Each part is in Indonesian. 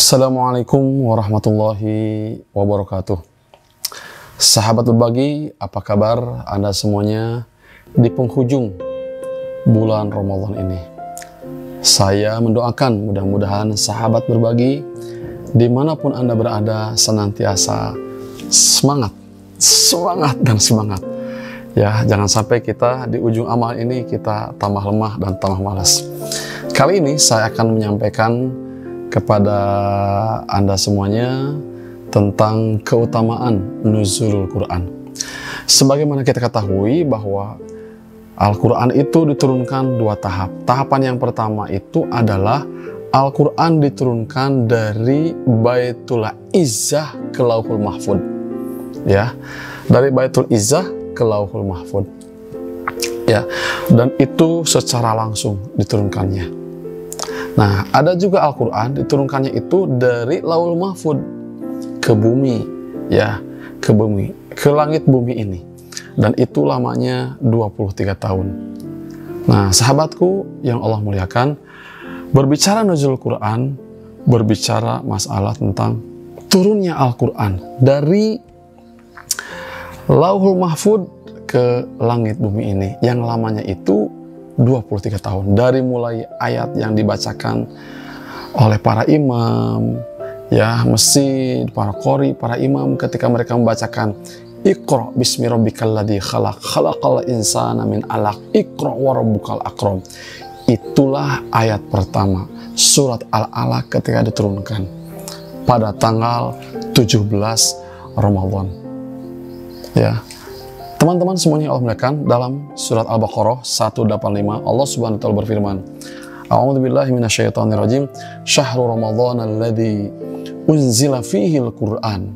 Assalamualaikum warahmatullahi wabarakatuh. Sahabat berbagi, apa kabar Anda semuanya di penghujung bulan Ramadan ini? Saya mendoakan mudah-mudahan sahabat berbagi dimanapun Anda berada senantiasa semangat ya, jangan sampai kita di ujung amal ini kita tambah lemah dan tambah malas. Kali ini saya akan menyampaikan kepada Anda semuanya tentang keutamaan nuzulul Quran. Sebagaimana kita ketahui bahwa Al-Quran itu diturunkan dua tahap. Tahapan yang pertama itu adalah Al-Quran diturunkan dari Baitul Izzah ke Lauhul Mahfud. Ya, dari Baitul Izzah ke Lauhul Mahfud. Ya, dan itu secara langsung diturunkannya. Nah, ada juga Al-Quran diturunkannya itu dari Lauhul Mahfud ke bumi, ya, ke bumi, ke langit bumi ini. Dan itu lamanya 23 tahun. Nah, sahabatku yang Allah muliakan, berbicara nuzul Quran, berbicara masalah tentang turunnya Al-Quran dari Lauhul Mahfud ke langit bumi ini, yang lamanya itu 23 tahun. Dari mulai ayat yang dibacakan oleh para imam, ya, masjid, para qori, para imam ketika mereka membacakan Iqra bismi rabbikal ladzi khalaq, khalaqal insana min 'alaq, Iqra wa rabbukal akram. Itulah ayat pertama surat Al-Alaq ketika diturunkan pada tanggal 17 Ramadan. Ya. Teman-teman semuanya Allah muliakan, dalam surat Al-Baqarah 185 Allah Subhanahu wa taala berfirman, A'udzubillahi minasyaitonirrajim, Syahrul Ramadhan alladzi unzila fihi al-Qur'an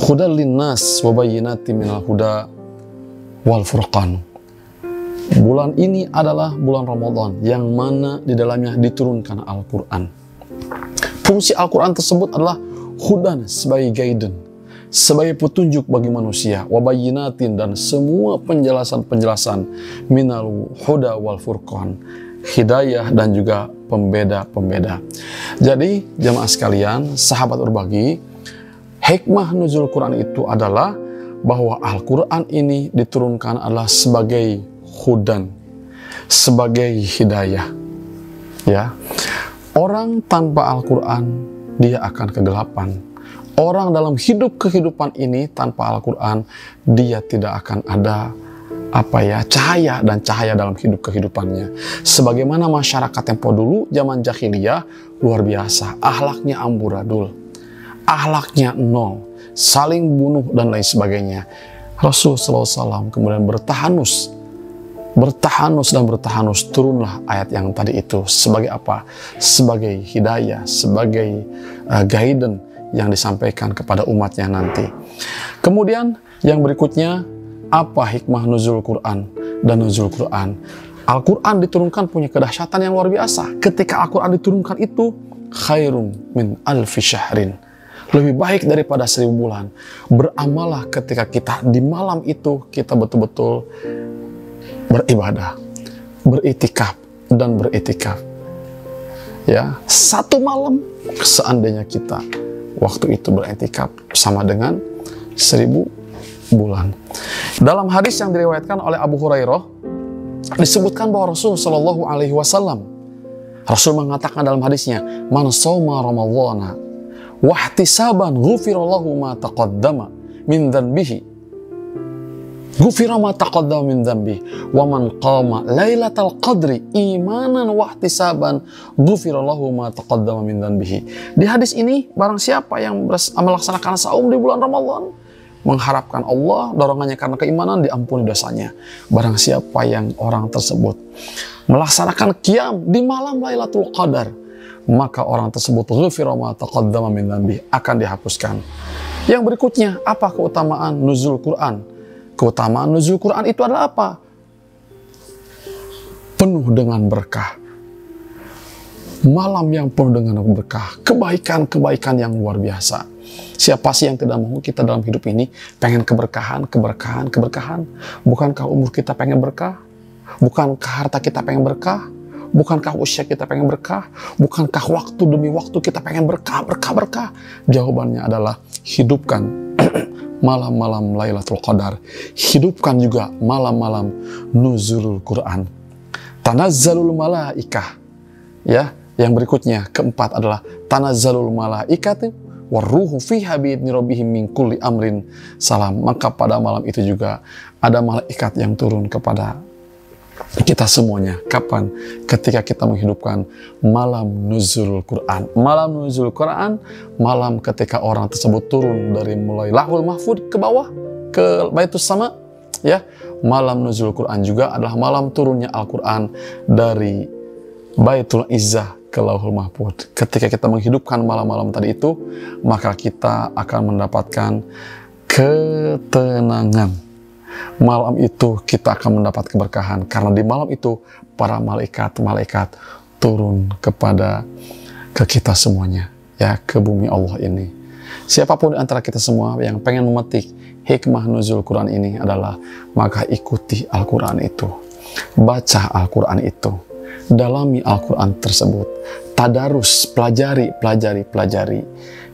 hudal linnas wa bayyinatin minal huda wal furqan. Bulan ini adalah bulan Ramadan yang mana di dalamnya diturunkan Al-Quran. Fungsi Al-Quran tersebut adalah hudan, sebagai guidance, sebagai petunjuk bagi manusia, wabayinatin, dan semua penjelasan-penjelasan minal huda wal furqan, hidayah dan juga pembeda-pembeda. Jadi jamaah sekalian, sahabat berbagi, hikmah nuzul Quran itu adalah bahwa Al-Quran ini diturunkan adalah sebagai hudan, sebagai hidayah. Ya, orang tanpa Al-Quran dia akan kegelapan. Orang dalam kehidupan ini tanpa Al-Quran, dia tidak akan ada cahaya dan cahaya dalam kehidupannya. Sebagaimana masyarakat tempo dulu, zaman jahiliyah, luar biasa. Akhlaknya amburadul, akhlaknya nol, saling bunuh dan lain sebagainya. Rasulullah SAW kemudian bertahanus, turunlah ayat yang tadi itu. Sebagai apa? Sebagai hidayah, sebagai guidance yang disampaikan kepada umatnya nanti. Kemudian yang berikutnya, apa hikmah nuzul Quran dan nuzul Quran? Al-Quran diturunkan punya kedahsyatan yang luar biasa. Ketika Al-Quran diturunkan itu, khairum min alfi syahrin, lebih baik daripada 1000 bulan. Beramallah ketika kita di malam itu, kita betul-betul beribadah, beritikaf dan beritikaf. Ya, satu malam seandainya kita waktu itu beritikaf sama dengan 1000 bulan. Dalam hadis yang diriwayatkan oleh Abu Hurairah disebutkan bahwa Rasul Shallallahu Alaihi Wasallam, Rasul mengatakan dalam hadisnya, man shoma ramadhana wahtisaban ghufirallahu ma taqaddama min dzanbihi, ghufira ma taqaddama min dzanbihi, wa man qama lailatal qadri imanan wahtisaban ghufirallahu ma taqaddama min dzanbihi. Di hadis ini, barang siapa yang melaksanakan saum di bulan Ramadan, mengharapkan Allah, dorongannya karena keimanan, diampuni dosanya. Barang siapa yang orang tersebut melaksanakan qiyam di malam Lailatul Qadar, maka orang tersebut ghufira ma taqaddama min dzanbihi, akan dihapuskan. Yang berikutnya, apa keutamaan nuzul Quran? Keutamaan nuzul Quran itu adalah apa? Penuh dengan berkah. Malam yang penuh dengan berkah. Kebaikan-kebaikan yang luar biasa. Siapa sih yang tidak mau kita dalam hidup ini pengen keberkahan? Bukankah umur kita pengen berkah? Bukankah harta kita pengen berkah? Bukankah usia kita pengen berkah? Bukankah waktu demi waktu kita pengen berkah, berkah, berkah? Jawabannya adalah hidupkan malam-malam Lailatul Qadar. Hidupkan juga malam-malam nuzulul Quran. Tanazzalul malaikah. Ya, yang berikutnya keempat adalah tanazzalul malaikatu waruhu fiha biidzni rabbihim min kulli amrin salam. Maka pada malam itu juga ada malaikat yang turun kepada kita semuanya. Kapan? Ketika kita menghidupkan malam nuzul Quran. Malam nuzul Quran, malam ketika orang tersebut turun dari mulai Lahul Mahfud ke bawah, ke Baitus Sama. Ya, malam nuzul Quran juga adalah malam turunnya Al-Quran dari Baitul Izzah ke Lauhul Mahfud. Ketika kita menghidupkan malam-malam tadi itu, maka kita akan mendapatkan ketenangan. Malam itu kita akan mendapat keberkahan, karena di malam itu para malaikat turun ke kita semuanya, ya, ke bumi Allah ini. Siapapun di antara kita semua yang pengen memetik hikmah nuzul Quran ini adalah, maka ikuti Al-Quran itu, baca Al-Quran itu, dalami Al-Quran tersebut, tadarus, pelajari,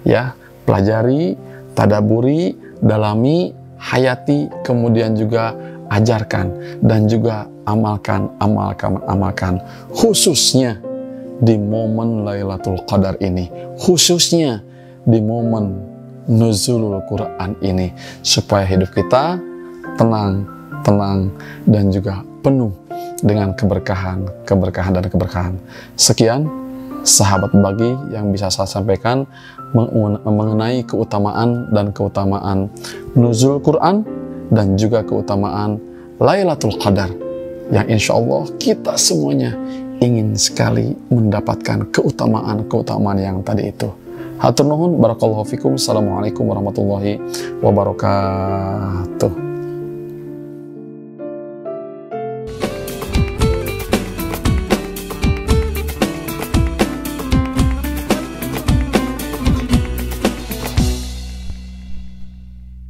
ya, pelajari, tadaburi, dalami, hayati, kemudian juga ajarkan dan juga amalkan, khususnya di momen Lailatul Qadar ini, khususnya di momen nuzulul Quran ini, supaya hidup kita tenang dan juga penuh dengan keberkahan. Sekian sahabat bagi yang bisa saya sampaikan mengenai keutamaan nuzul Quran dan juga keutamaan Lailatul Qadar, yang insya Allah kita semuanya ingin sekali mendapatkan keutamaan yang tadi itu. Hatur nuhun, barakallahu fikum. Assalamualaikum warahmatullahi wabarakatuh.